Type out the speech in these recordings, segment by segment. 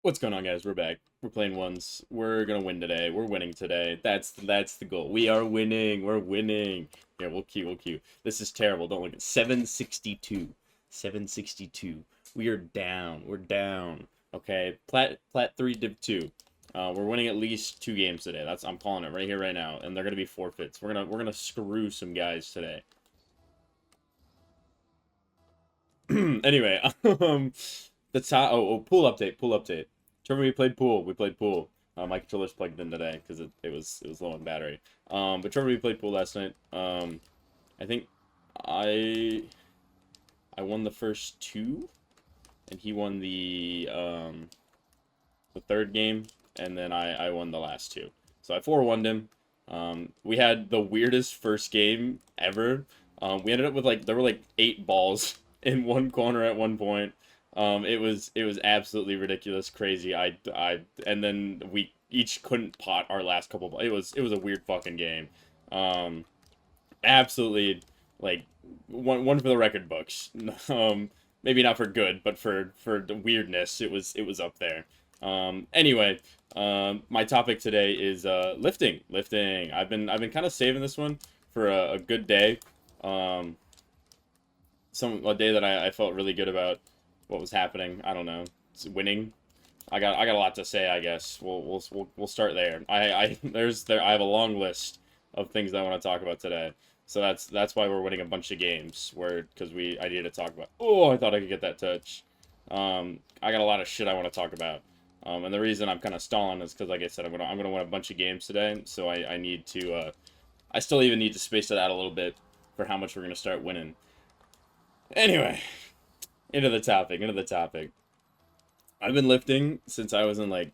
What's going on, guys? We're back. We're playing ones. We're gonna win today. We're winning today. That's the goal. We are winning. We're winning. Yeah, we'll queue. We'll queue. This is terrible. Don't look at 762. 762. We are down. We're down. Okay. Plat 3 Div 2. We're winning at least 2 games today. I'm calling it right here, right now. And they're gonna be forfeits. We're gonna screw some guys today. Anyway, the top. Oh, pool update. Pool update. Remember we played pool. We played pool. My controller's plugged in today because it was low on battery. But remember we played pool last night. I think I won the first 2, and he won the third game, and then I won the last 2. So I 4-1'd him. We had the weirdest first game ever. We ended up with there were 8 balls in one corner at one point. It was absolutely ridiculous, crazy. And then we each couldn't pot our last couple balls. It was a weird fucking game. Absolutely, one for the record books. Maybe not for good, but for the weirdness, it was up there. Anyway, my topic today is lifting. Lifting. I've been kind of saving this one for a good day. A day that I felt really good about what was happening. I don't know. It's winning. I got a lot to say, I guess. We'll start there. I have a long list of things that I want to talk about today. So that's why we're winning a bunch of games because I needed to talk about. Oh, I thought I could get that touch. I got a lot of shit I want to talk about. And the reason I'm kind of stalling is because, like I said, I'm gonna win a bunch of games today. So I need to. I still even need to space it out a little bit for how much we're gonna start winning. Anyway, into the topic. I've been lifting since I was in 6th,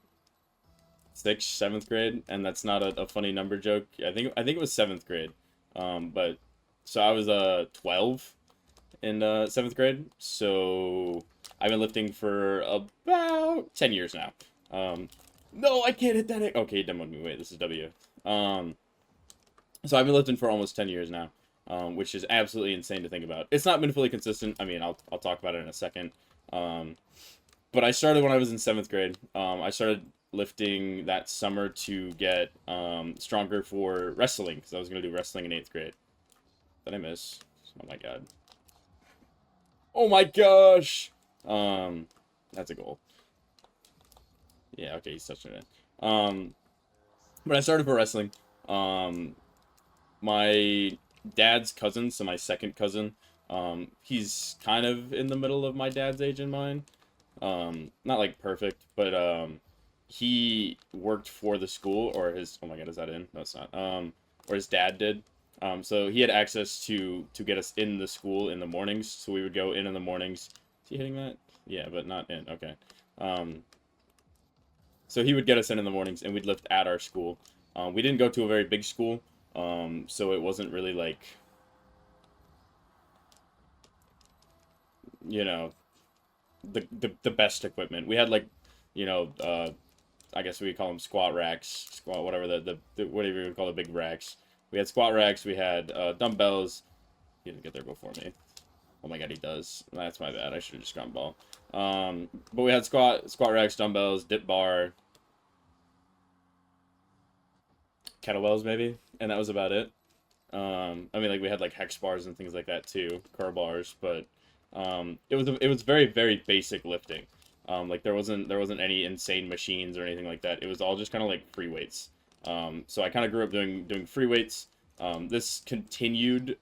7th grade, and that's not a funny number joke. I think it was 7th grade. But so I was 12 in 7th grade. So I've been lifting for about 10 years now. No, I can't hit that. Okay, demoed me. Wait, this is W. So I've been lifting for almost 10 years now. Which is absolutely insane to think about. It's not been fully consistent. I mean, I'll talk about it in a second. But I started when I was in 7th grade. I started lifting that summer to get stronger for wrestling, because I was going to do wrestling in 8th grade. Did I miss? Oh my god. Oh my gosh! That's a goal. Yeah, okay, he's touching it. But I started for wrestling. My dad's cousin, so my second cousin, he's kind of in the middle of my dad's age and mine. Not perfect, but he worked for the school, or his, oh my god, is that in? No, it's not. Or his dad did. So he had access to get us in the school in the mornings, so we would go in the mornings. Is he hitting that? Yeah, but not in. Okay. So he would get us in the mornings, and we'd lift at our school. We didn't go to a very big school. So it wasn't really the best equipment. We had I guess we call them squat racks, whatever the whatever you would call the big racks. We had squat racks, we had dumbbells. He didn't get there before me. Oh my god, he does. That's my bad. I should have just gone ball. But we had squat racks, dumbbells, dip bar, kettlebells maybe, and that was about it. I mean, we had hex bars and things like that too, curl bars, but it was very, very basic lifting. There wasn't any insane machines or anything like that. It was all just kind of free weights. So I kind of grew up doing free weights. This continued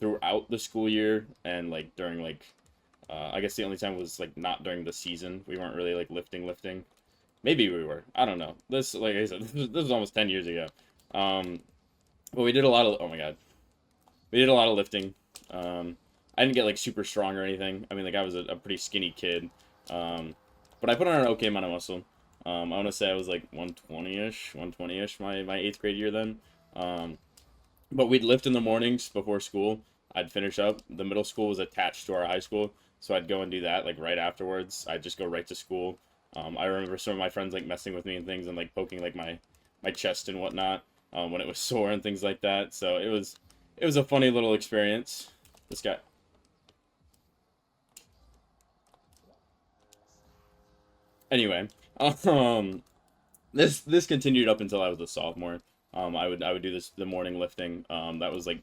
throughout the school year, and during I guess the only time was not during the season. We weren't really lifting. Maybe we were. I don't know. This, like I said, this was almost 10 years ago. But we did a lot of, oh my god. We did a lot of lifting. I didn't get super strong or anything. I mean, I was a pretty skinny kid. But I put on an okay amount of muscle. I want to say I was 120-ish my 8th grade year then. But we'd lift in the mornings before school. I'd finish up. The middle school was attached to our high school, so I'd go and do that right afterwards. I'd just go right to school. I remember some of my friends messing with me and things, and poking my chest and whatnot when it was sore and things like that. So it was a funny little experience. This guy. Anyway, um, this continued up until I was a sophomore. I would do this the morning lifting. That was like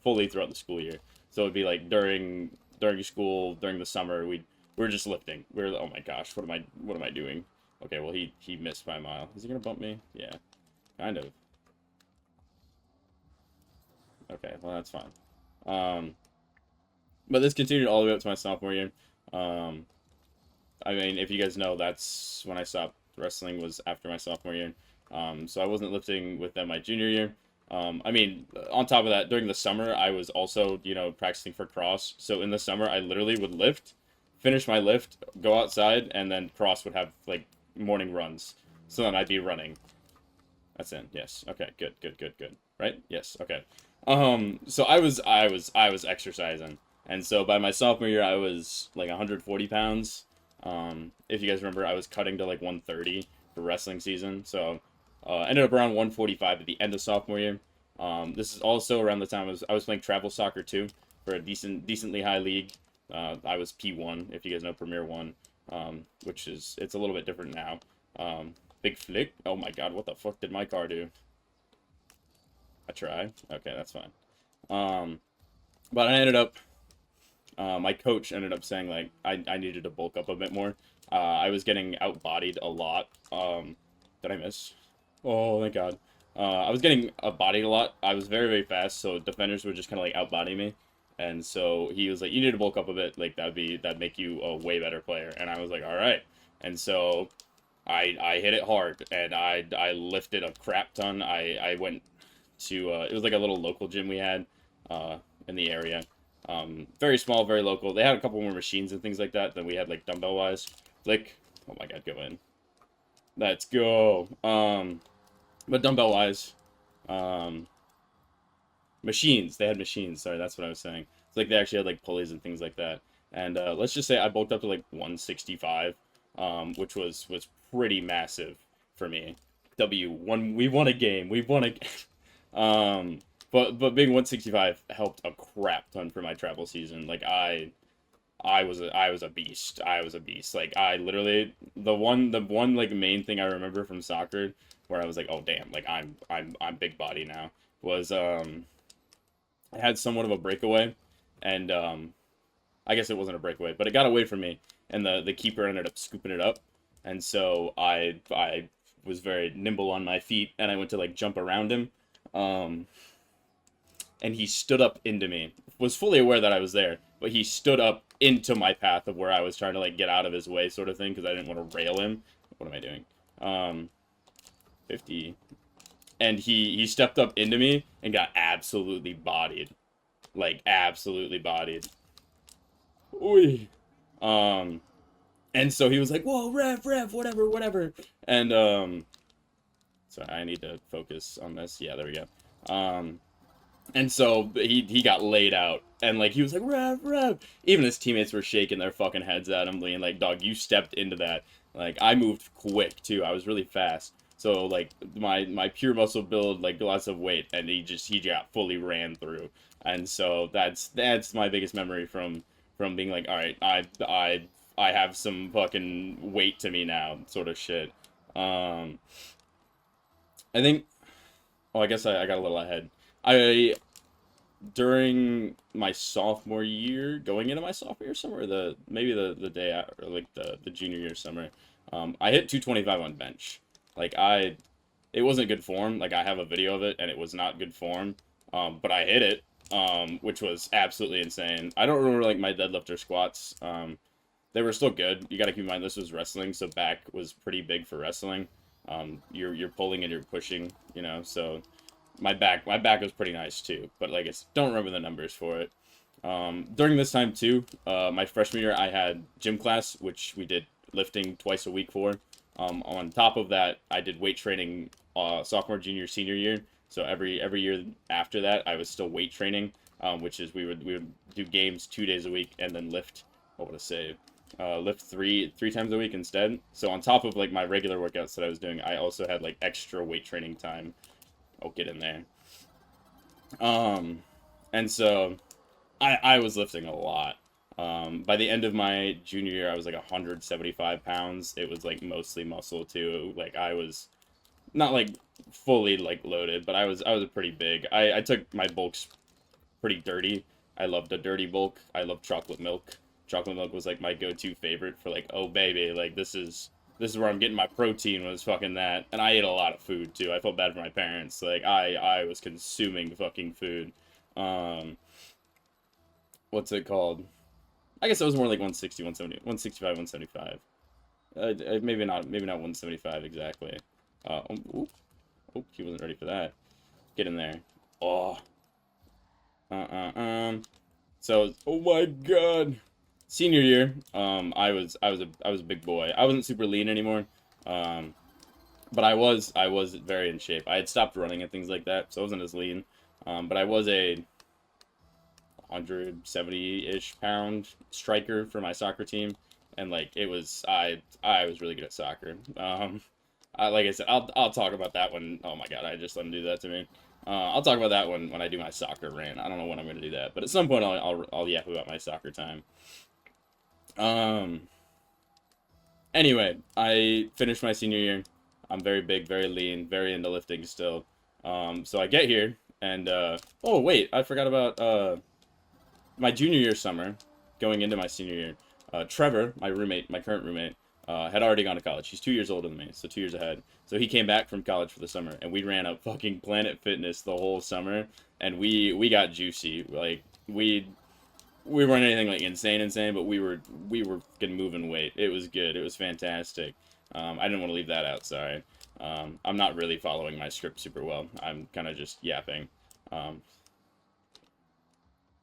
fully throughout the school year. So it'd be like during school, during the summer, we were just lifting. Oh my gosh, what am I doing? Okay, well he missed by a mile. Is he gonna bump me? Yeah, kind of. Okay, well that's fine. Um, but this continued all the way up to my sophomore year. Um, I mean, if you guys know, that's when I stopped wrestling was after my sophomore year. So I wasn't lifting with them my junior year. I mean, on top of that, during the summer, I was also, practicing for cross. So in the summer, I literally would lift, finish my lift, go outside, and then cross would have like morning runs. So then I'd be running. That's in. Yes. Okay. Good. Good. Good. Good. Right. Yes. Okay. So I was exercising, and so by my sophomore year, I was like 140 pounds. If you guys remember, I was cutting to like 130 for wrestling season. So, ended up around 145 at the end of sophomore year. This is also around the time I was playing travel soccer too for a decently high league. I was P1, if you guys know Premier One, which it's a little bit different now. Big flick. Oh my God, what the fuck did my car do? I try. Okay, that's fine. Um, but I ended up my coach ended up saying like I needed to bulk up a bit more. I was getting outbodied a lot. Did I miss? Oh thank God. I was getting outbodied a lot. I was very fast, so defenders were just kind of like outbodying me. And so he was like, "You need to bulk up a bit. Like that'd make you a way better player." And I was like, "All right." And so I hit it hard, and I lifted a crap ton. I went to it was like a little local gym we had in the area. Very small, very local. They had a couple more machines and things like that than we had, like, dumbbell-wise. Flick. Oh my God, go in. Let's go. But dumbbell-wise, um, machines. They had machines. Sorry, that's what I was saying. It's like they actually had, like, pulleys and things like that. And let's just say I bulked up to, like, 165, which was pretty massive for me. We won a game. We won a but being 165 helped a crap ton for my travel season. Like I was a beast. I was a beast. Like I literally the one like main thing I remember from soccer where I was like, "Oh damn, like I'm big body now." Was I had somewhat of a breakaway, and I guess it wasn't a breakaway, but it got away from me, and the keeper ended up scooping it up. And so I was very nimble on my feet, and I went to like jump around him. Um, and he stood up into me. Was fully aware that I was there, but he stood up into my path of where I was trying to like get out of his way, sort of thing, because I didn't want to rail him. What am I doing? 50, and he stepped up into me and got absolutely bodied, like absolutely bodied. Oy. Um, and so he was like, "Whoa, rev, whatever, whatever," and sorry, I need to focus on this. Yeah, there we go. And so he got laid out, and like he was like rev. Even his teammates were shaking their fucking heads at him, being like, "Dog, you stepped into that." Like I moved quick too. I was really fast. So like my pure muscle build, like lots of weight, and he got fully ran through. And so that's my biggest memory from being like, all right, I have some fucking weight to me now, sort of shit. Um, I think. Oh, I guess I got a little ahead. I during my sophomore year, going into my sophomore year summer, maybe the day after, or like the junior year summer, I hit 225 on bench. Like it wasn't good form. Like I have a video of it, and it was not good form. But I hit it, which was absolutely insane. I don't remember like my deadlift or squats. They were still good. You got to keep in mind this was wrestling, so back was pretty big for wrestling. You're pulling and you're pushing, so my back was pretty nice too, but like I don't remember the numbers for it. During this time too, my freshman year I had gym class, which we did lifting twice a week for. On top of that, I did weight training sophomore, junior, senior year. So every year after that, I was still weight training, which is we would do games 2 days a week and then lift. What would I say? Lift three times a week instead. So on top of like my regular workouts that I was doing, I also had like extra weight training time. I'll get in there. Um, and so I was lifting a lot. By the end of my junior year, I was like 175 pounds. It was like mostly muscle too. Like I was not like fully like loaded, but I was pretty big. I took my bulks pretty dirty. I loved a dirty bulk. I love chocolate milk. Chocolate milk was like my go-to favorite for like, oh baby, like this is where I'm getting my protein, was fucking that. And I ate a lot of food too. I felt bad for my parents. Like I was consuming fucking food. Um what's it called? I guess it was more like 160, 170, 165, 175. Maybe not 175 exactly. Oop, he wasn't ready for that. Get in there. Oh. So, oh my god. Senior year, I was a big boy. I wasn't super lean anymore. Um, but I was very in shape. I had stopped running and things like that, so I wasn't as lean. But I was a 170-ish pound striker for my soccer team, and like it was I was really good at soccer. Like I said, I'll talk about that one. Oh my god, I just let him do that to me. I'll talk about that when I do my soccer rant. I don't know when I'm gonna do that, but at some point I'll yap about my soccer time. Um. Anyway, I finished my senior year. I'm very big, very lean, very into lifting still. So I get here and oh wait, I forgot about my junior year summer, going into my senior year. Trevor, my roommate, my current roommate, had already gone to college. He's 2 years older than me, so 2 years ahead. So he came back from college for the summer, and we ran up fucking Planet Fitness the whole summer, and we got juicy. Like we weren't anything like insane, but we were getting moving weight. It was good. It was fantastic. I didn't want to leave that out. Sorry. I'm not really following my script super well. I'm kind of just yapping. Um,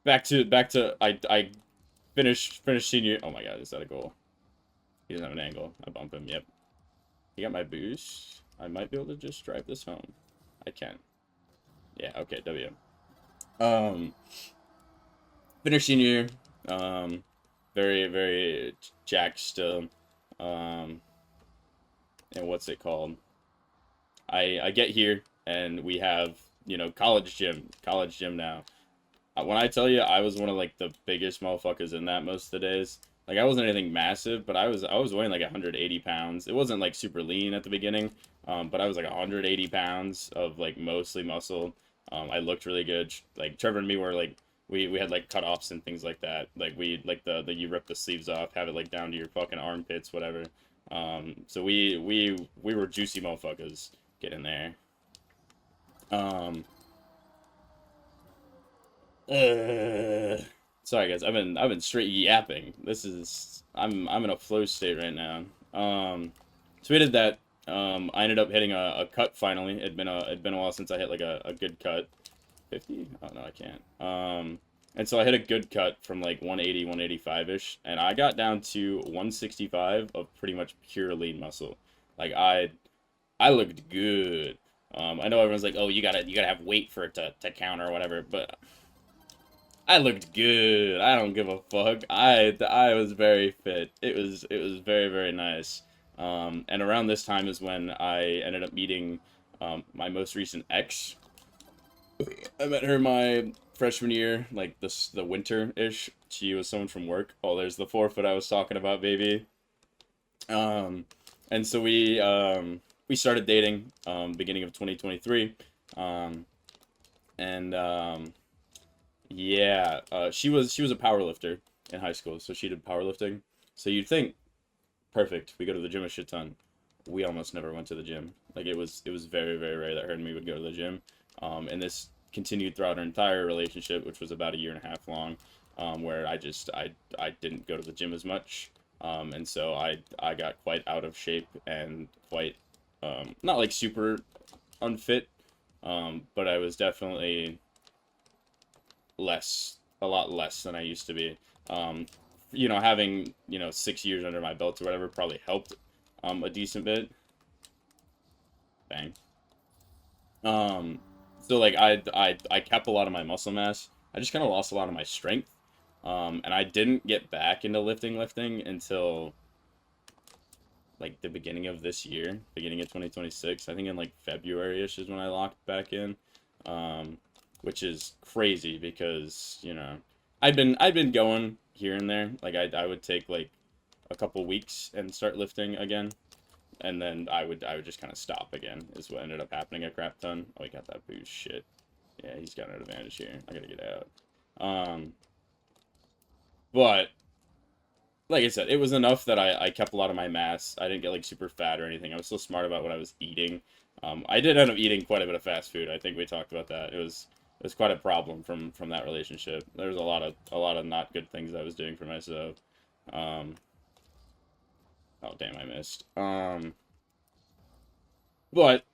back to I finished senior. Oh my god, is that a goal? He doesn't have an angle. I bump him. Yep. He got my boost. I might be able to just drive this home. I can. Yeah. Okay. W. Um. Finished senior year. Very very jacked still. Um. And what's it called? I get here and we have college gym now. When I tell you I was one of like the biggest motherfuckers in that most of the days. Like I wasn't anything massive, but I was weighing like 180 pounds. It wasn't like super lean at the beginning, but I was like 180 pounds of like mostly muscle. I looked really good. Like Trevor and me were like we had like cutoffs and things like that. Like we like the you rip the sleeves off, have it like down to your fucking armpits, whatever. So we were juicy motherfuckers. Get in there. Um, Uh, sorry guys, I've been straight yapping. I'm in a flow state right now. So we did that. I ended up hitting a cut finally. It'd been a while since I hit like a good cut. 50? Oh no, I can't. And so I hit a good cut from like 180, 185-ish, and I got down to 165 of pretty much pure lean muscle. Like I looked good. I know everyone's like, oh, you gotta have weight for it to count or whatever, but I looked good. I don't give a fuck. I was very fit. It was very very nice. And around this time is when I ended up meeting my most recent ex. I met her my freshman year, like the winter ish. She was someone from work. Oh, there's the 4 foot I was talking about, baby. Um, and so we started dating beginning of 2023. Um, and Yeah, she was a power lifter in high school, so she did powerlifting. So you'd think, perfect, we go to the gym a shit ton. We almost never went to the gym. Like it was very very rare that her and me would go to the gym. And this continued throughout our entire relationship, which was about a year and a half long, where I didn't go to the gym as much. And so I got quite out of shape and quite not like super unfit, but I was definitely a lot less than I used to be. Having 6 years under my belt or whatever probably helped a decent bit. Bang. Um, so like I kept a lot of my muscle mass. I just kind of lost a lot of my strength. And I didn't get back into lifting until like the beginning of this year, beginning of 2026. I think in like February-ish is when I locked back in. Which is crazy because, I'd been going here and there. Like I would take like a couple weeks and start lifting again, and then I would just kind of stop again. Is what ended up happening a crap ton. Oh, he got that boost. Shit. Yeah, he's got an advantage here. I gotta get out. But like I said, it was enough that I kept a lot of my mass. I didn't get like super fat or anything. I was still smart about what I was eating. I did end up eating quite a bit of fast food. I think we talked about that. It was quite a problem from that relationship. There was a lot of not good things I was doing for myself. Um, oh damn, I missed. But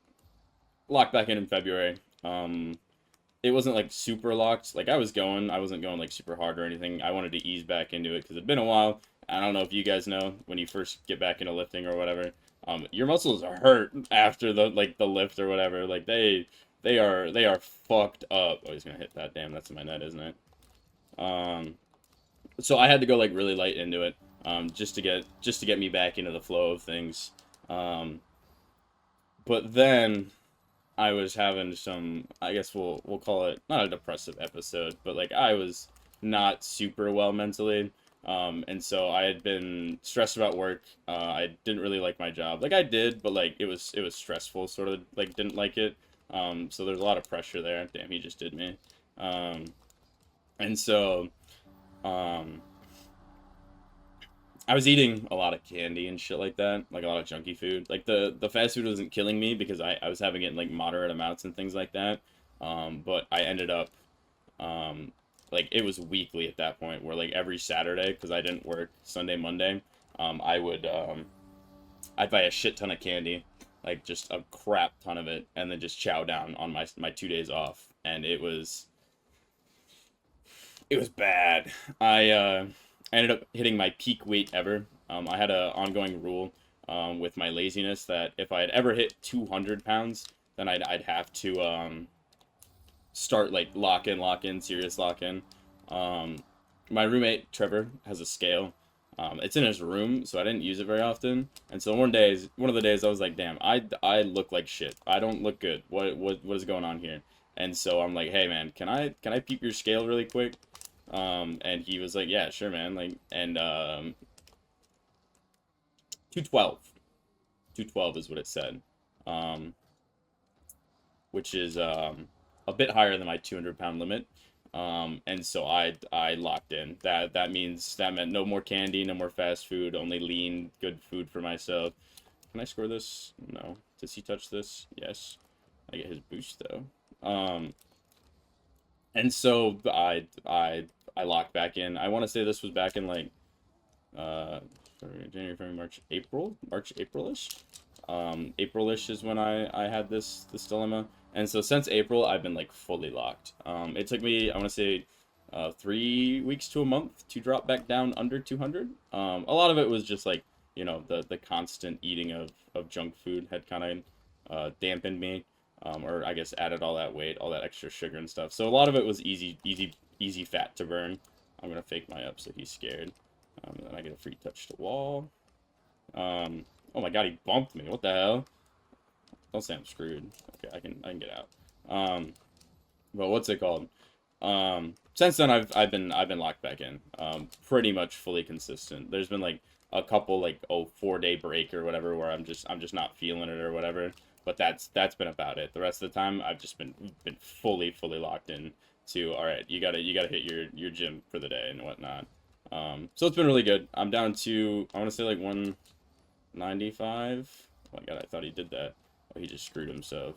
locked back in February. It wasn't like super locked. Like I wasn't going like super hard or anything. I wanted to ease back into it because it'd been a while. I don't know if you guys know when you first get back into lifting or whatever. Your muscles are hurt after the lift or whatever. Like they are fucked up. Oh, he's gonna hit that. Damn, that's in my net, isn't it? Um, so I had to go like really light into it, just to get me back into the flow of things. Um, but then I was having some, I guess we'll call it not a depressive episode, but like I was not super well mentally. And so I had been stressed about work. I didn't really like my job. Like I did, but like it was stressful, sort of like didn't like it. So there's a lot of pressure there. Damn, he just did me. Um, and so um I was eating a lot of candy and shit like that, like a lot of junky food. Like the fast food wasn't killing me because I was having it in like moderate amounts and things like that. But I ended up um like it was weekly at that point where like every Saturday because I didn't work Sunday, Monday, I'd buy a shit ton of candy, like just a crap ton of it, and then just chow down on my 2 days off, and it was bad. I ended up hitting my peak weight ever. I had a ongoing rule with my laziness that if I had ever hit 200 pounds, then I'd have to start like lock in, serious lock in. Um, my roommate Trevor has a scale. It's in his room, so I didn't use it very often. And so one of the days, I was like, "Damn, I look like shit. I don't look good. What is going on here?" And so I'm like, "Hey man, can I peep your scale really quick?" And he was like, "Yeah, sure, man." Like, and 212, 212 is what it said, um, which is a bit higher than my 200-pound limit. And so I locked in. That meant no more candy, no more fast food, only lean, good food for myself. Can I score this? No. Does he touch this? Yes. I get his boost though. And so I locked back in. I want to say this was back in like uh January, February, March, April-ish. April-ish is when I had this dilemma. And so since April, I've been like fully locked. It took me, I want to say, 3 weeks to a month to drop back down under 200. A lot of it was just like, the constant eating of junk food had kind of dampened me, or I guess added all that weight, all that extra sugar and stuff. So a lot of it was easy fat to burn. I'm gonna fake my up so he's scared. And then I get a free touch to wall. Oh my god, he bumped me. What the hell? Don't say I'm screwed. Okay, I can get out. But what's it called? Since then I've been locked back in. Pretty much fully consistent. There's been like a couple like 4-day break or whatever where I'm just not feeling it or whatever. But that's been about it. The rest of the time I've just been fully locked in to all right. You gotta hit your gym for the day and whatnot. So it's been really good. I'm down to I want to say like 195. Oh my god, I thought he did that. Oh, he just screwed himself.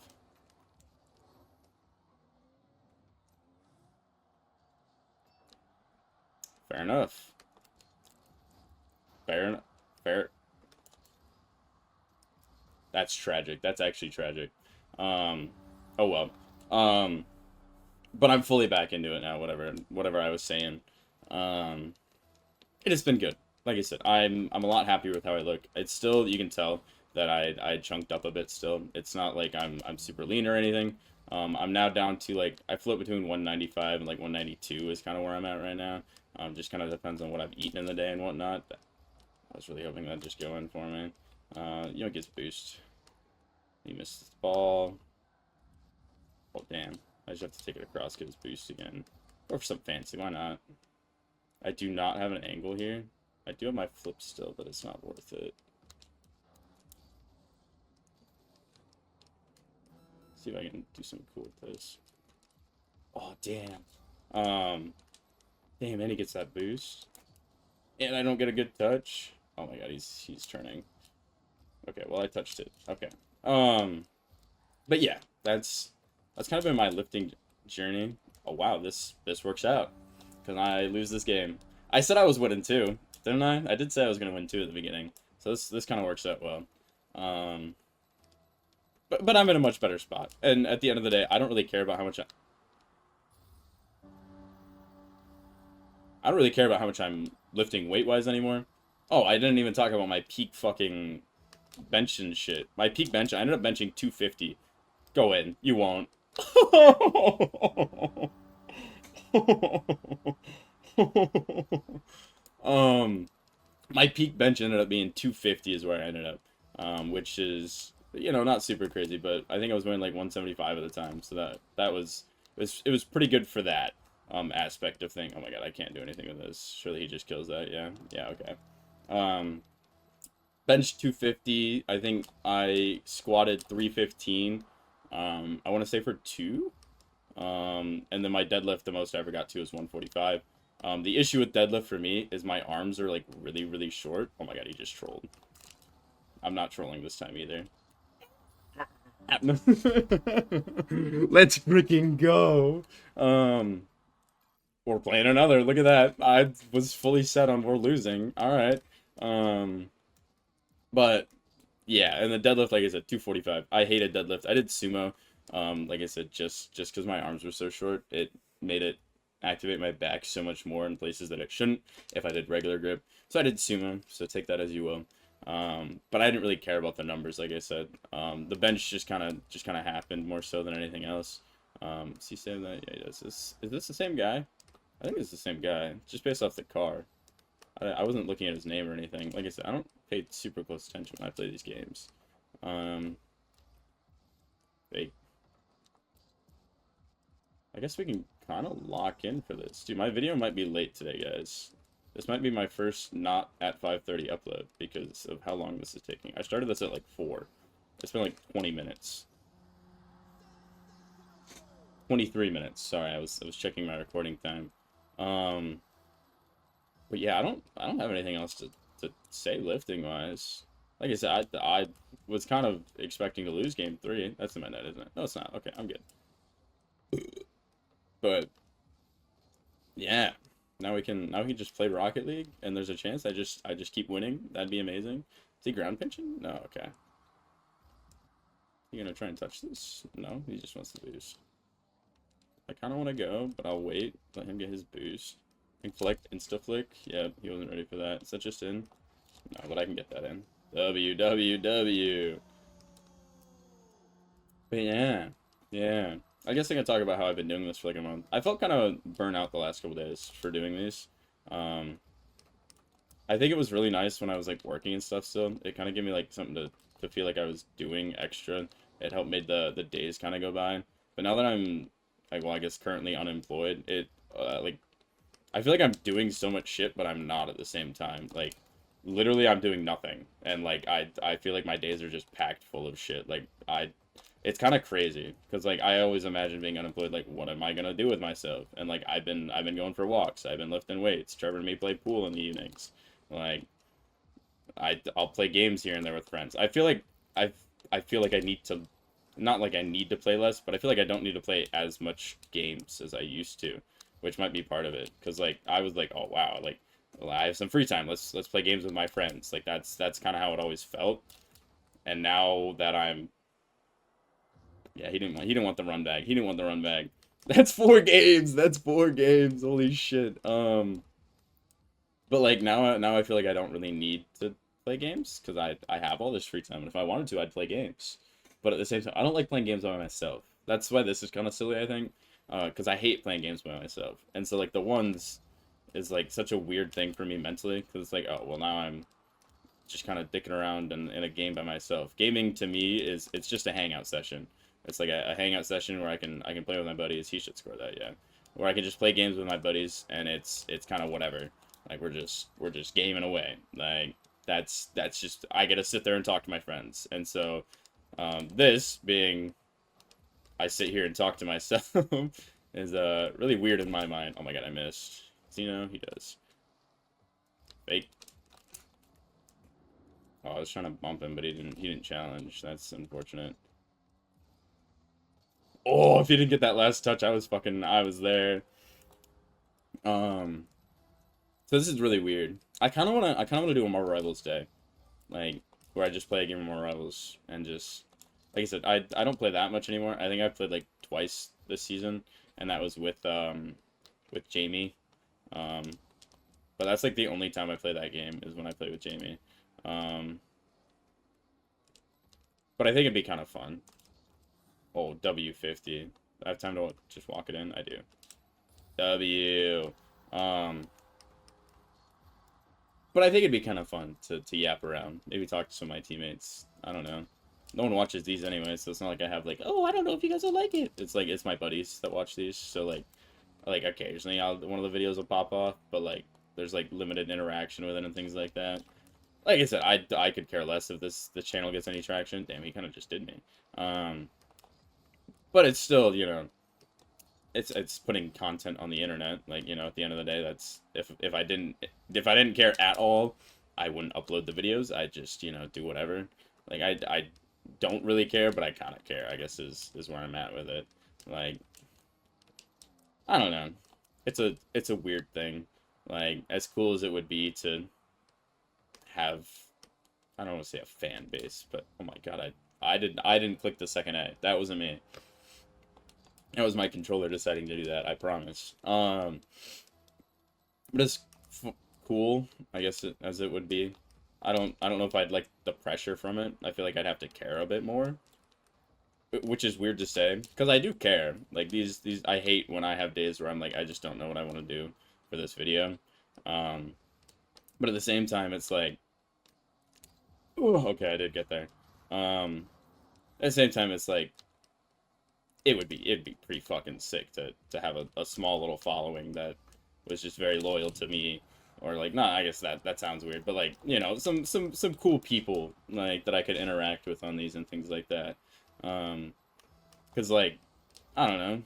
Fair enough. Fair enough. Fair. That's tragic. That's actually tragic. Um, oh well. Um, but I'm fully back into it now. Whatever I was saying. Um, it has been good. Like I said, I'm a lot happier with how I look. It's still you can tell that I chunked up a bit still. It's not like I'm super lean or anything. I'm now down to like I float between 195 and like 192 is kind of where I'm at right now. Just kind of depends on what I've eaten in the day and whatnot. I was really hoping that'd just go in for me. Gets boost. He missed the ball. Oh damn! I just have to take it across, get his boost again. Or for some fancy, why not? I do not have an angle here. I do have my flip still, but it's not worth it. See if I can do something cool with this. Oh, damn. Damn, and he gets that boost. And I don't get a good touch. Oh my god, he's turning. Okay, well, I touched it. Okay. But yeah, that's kind of been my lifting journey. Oh wow, this works out. Because I lose this game. I said I was winning too, didn't I? I did say I was gonna win too at the beginning. So this kind of works out well. But I'm in a much better spot. And at the end of the day, I don't really care about how much I don't really care about how much I'm lifting weight-wise anymore. Oh, I didn't even talk about my peak fucking bench and shit. My peak bench, I ended up benching 250. Go in. You won't. My peak bench ended up being 250 is where I ended up. Which is, you know, not super crazy, but I think I was weighing like 175 at the time, so that was it was pretty good for that aspect of thing. Oh my god, I can't do anything with this. Surely he just kills that. Yeah, okay. Bench 250. I think I squatted 315. I want to say for 2. And then my deadlift, the most I ever got to was 145. The issue with deadlift for me is my arms are like really, really short. Oh my god, he just trolled. I'm not trolling this time either. Let's freaking go. We're playing another. Look at that. I was fully set on we're losing. All right. But yeah, and the deadlift, like I said, 245. I hated deadlift. I did sumo. Like I said, just because my arms were so short, it made it activate my back so much more in places that it shouldn't if I did regular grip. So I did sumo. So take that as you will. But I didn't really care about the numbers, like I said. The bench just kind of happened more so than anything else. Is he saying that? Yeah, he does. Is this the same guy? I think it's the same guy, just based off the car. I wasn't looking at his name or anything. Like I said, I don't pay super close attention when I play these games. Fake. I guess we can kind of lock in for this. Dude, my video might be late today, guys. This might be my first not at 5:30 upload because of how long this is taking. I started this at like 4. It's been like 20 minutes. 23 minutes. Sorry, I was checking my recording time. But yeah, I don't have anything else to say lifting wise. Like I said, I was kind of expecting to lose game 3. That's in my net, isn't it? No, it's not. Okay, I'm good. But yeah, now we can just play Rocket League, and there's a chance I just keep winning. That'd be amazing. Is he ground pinching? No, okay. You gonna try and touch this? No, he just wants to boost. I kind of want to go, but I'll wait. Let him get his boost. And collect insta flick. Yeah, he wasn't ready for that. Is that just in? No, but I can get that in. W. But yeah. I guess I can talk about how I've been doing this for like a month. I felt kind of burnt out the last couple days for doing these. I think it was really nice when I was like working and stuff still. It kind of gave me like something to feel like I was doing extra. It helped made the days kind of go by. But now that I'm like, well, I guess currently unemployed, it like I feel like I'm doing so much shit, but I'm not at the same time. Like literally I'm doing nothing. And like I feel like my days are just packed full of shit. Like it's kind of crazy because like I always imagine being unemployed, like what am I gonna do with myself? And like I've been going for walks, I've been lifting weights. Trevor and me play pool in the evenings. Like I'll play games here and there with friends. I feel like I feel like I need to, not like I need to play less, but I feel like I don't need to play as much games as I used to, which might be part of it. Because like I was like, oh wow, like well, I have some free time. Let's play games with my friends. Like that's kind of how it always felt. And now that I'm, yeah, he didn't want the run bag. He didn't want the run bag. That's 4 games. That's 4 games. Holy shit. But like now I feel like I don't really need to play games because I have all this free time, and if I wanted to, I'd play games. But at the same time, I don't like playing games by myself. That's why this is kind of silly, I think, because I hate playing games by myself. And so like the 1's is like such a weird thing for me mentally because it's like, oh well, now I'm just kind of dicking around in a game by myself. Gaming to me it's just a hangout session. It's like a hangout session where I can play with my buddies. He should score that, yeah. where I can just play games with my buddies, and it's kind of whatever. Like we're just gaming away. Like that's just I get to sit there and talk to my friends, and so this being I sit here and talk to myself is really weird in my mind. Oh my god, I missed. Zeno, he does. Fake. Oh, I was trying to bump him, but he didn't challenge. That's unfortunate. Oh, if he didn't get that last touch, I was there. Um so this is really weird. I kinda wanna do a Marvel Rivals day. Like where I just play a game of Marvel Rivals and just like I said, I don't play that much anymore. I think I've played like twice this season, and that was with Jamie. Um but that's like the only time I play that game is when I play with Jamie. Um but I think it'd be kind of fun. Oh, W50. I have time to just walk it in? I do. W. But I think it'd be kind of fun to yap around. Maybe talk to some of my teammates. I don't know. No one watches these anyway, so it's not like I have like, oh, I don't know if you guys will like it. It's like, it's my buddies that watch these, so like occasionally one of the videos will pop off, but like, there's like limited interaction with it and things like that. Like I said, I could care less if the channel gets any traction. Damn, he kind of just did me. But it's still, you know, it's putting content on the internet. Like, you know, at the end of the day, that's if I didn't care at all, I wouldn't upload the videos. I just, you know, do whatever. Like I don't really care, but I kind of care, I guess is where I'm at with it. Like, I don't know. It's a weird thing. Like, as cool as it would be to have, I don't want to say a fan base, but oh my god, I didn't click the second A. That wasn't me. That was my controller deciding to do that, I promise. But it's cool, I guess, as it would be. I don't know if I'd like the pressure from it. I feel like I'd have to care a bit more. Which is weird to say, because I do care. Like, these I hate when I have days where I'm like, I just don't know what I want to do for this video. But at the same time, it's like, oh, okay, I did get there. At the same time, it's like, it'd be pretty fucking sick to have a small little following that was just very loyal to me, or like, nah, I guess that sounds weird, but like, you know, some cool people like that I could interact with on these and things like that. Because like, I don't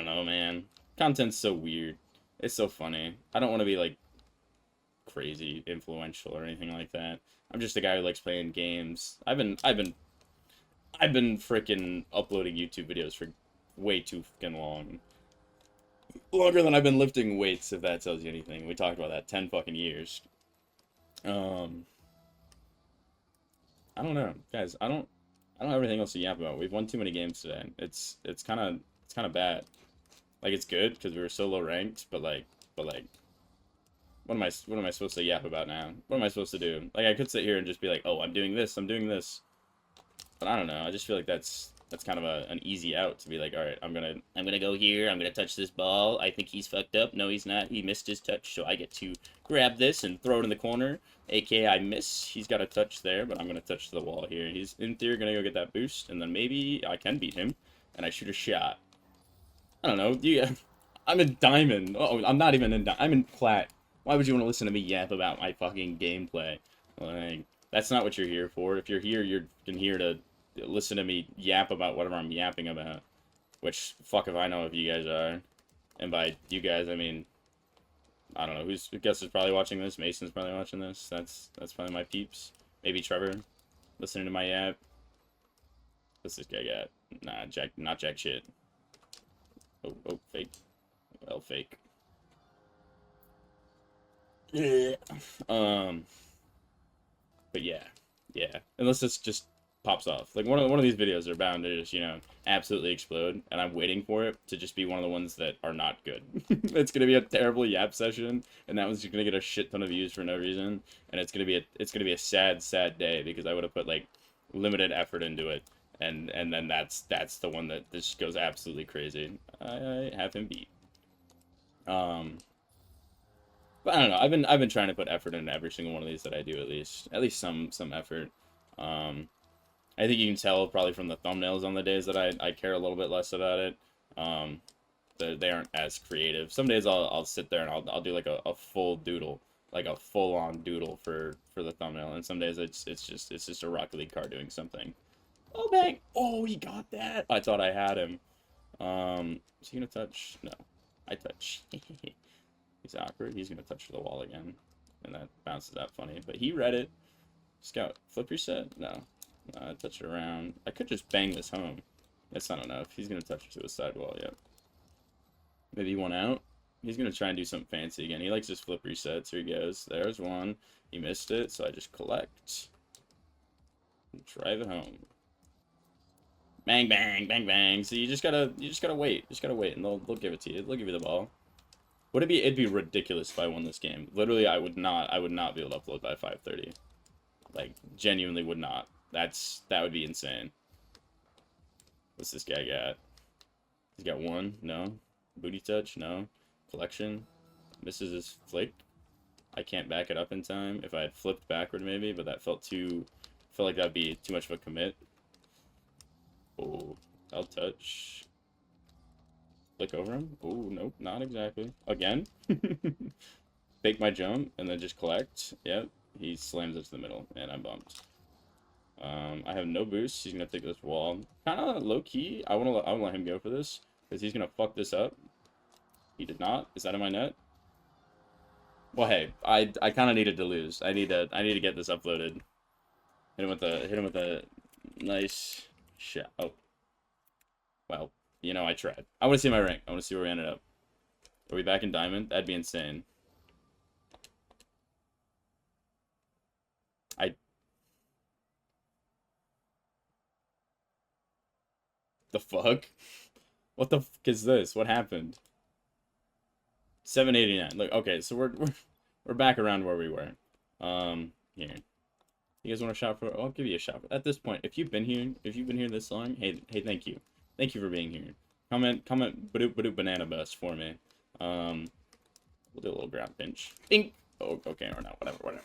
know, man. Content's so weird. It's so funny. I don't want to be like crazy influential or anything like that. I'm just a guy who likes playing games. I've been freaking uploading YouTube videos for way too fucking long. Longer than I've been lifting weights, if that tells you anything. We talked about that 10 fucking years. I don't know, guys. I don't have everything else to yap about. We've won too many games today. It's kind of bad. Like, it's good because we were so low ranked, but like, what am I supposed to yap about now? What am I supposed to do? Like, I could sit here and just be like, oh, I'm doing this. But I don't know. I just feel like that's kind of an easy out to be like, all right, I'm gonna go here. I'm gonna touch this ball. I think he's fucked up. No, he's not. He missed his touch, so I get to grab this and throw it in the corner. AKA, I miss. He's got a touch there, but I'm gonna touch the wall here. He's in theory gonna go get that boost, and then maybe I can beat him, and I shoot a shot. I don't know. I'm in diamond. Oh, I'm not even in diamond. I'm in plat. Why would you want to listen to me yap about my fucking gameplay? Like, that's not what you're here for. If you're here, you're here to listen to me yap about whatever I'm yapping about. Which, fuck if I know if you guys are. And by you guys, I mean, I don't know. Who guess is probably watching this? Mason's probably watching this. That's probably my peeps. Maybe Trevor, listening to my yap. What's this guy got? Nah, not jack shit. Oh, fake. Well, fake. But yeah, unless this just pops off. Like, one of these videos are bound to just, you know, absolutely explode, and I'm waiting for it to just be one of the ones that are not good. It's gonna be a terrible yap session, and that one's just gonna get a shit ton of views for no reason, and it's gonna be a sad day because I would have put like limited effort into it, and then that's the one that just goes absolutely crazy. I have him beat. But I don't know. I've been trying to put effort into every single one of these that I do, at least some effort. I think you can tell probably from the thumbnails on the days that I care a little bit less about it. they aren't as creative. Some days I'll sit there and I'll do like a full doodle, like a full on doodle for the thumbnail, and some days it's just a Rocket League card doing something. Oh bang! Oh, he got that. I thought I had him. Is he gonna touch? No, I touch. He's awkward. He's gonna touch the wall again, and that bounces out funny. But he read it. Scout, flip reset? No. I touch it around. I could just bang this home. That's not enough. He's gonna touch it to the sidewall. Yep. Maybe one out. He's gonna try and do something fancy again. He likes his flip resets. Here he goes. There's one. He missed it, so I just collect. Drive it home. Bang, bang, bang, bang. So you just gotta wait. Just gotta wait, and they'll give it to you. They'll give you the ball. Would it be? It'd be ridiculous if I won this game. Literally, I would not be able to upload by 5:30. Like, genuinely would not. That would be insane. What's this guy got? He's got one. No. Booty touch. No. Collection. Misses his flick. I can't back it up in time. If I had flipped backward, maybe, but that felt like that'd be too much of a commit. Oh, I'll touch. Flick over him. Oh, nope, not exactly. Again. Fake my jump and then just collect. Yep. He slams it to the middle, and I'm bumped. I have no boost. He's gonna take this wall. Kind of low key. I wanna let him go for this because he's gonna fuck this up. He did not. Is that in my net? Well, hey, I kind of needed to lose. I need to get this uploaded. Hit him with a nice shot. Oh, well, you know, I tried. I want to see my rank. I want to see where we ended up. Are we back in diamond? That'd be insane. The fuck? What the fuck is this? What happened? 789. Look, okay, so we're back around where we were. Here. You guys want a shot for? I'll give you a shot. At this point, if you've been here this long, hey, thank you. Thank you for being here. Comment badoop banana bust for me. We'll do a little ground pinch. Bing. Oh, okay, or not, whatever.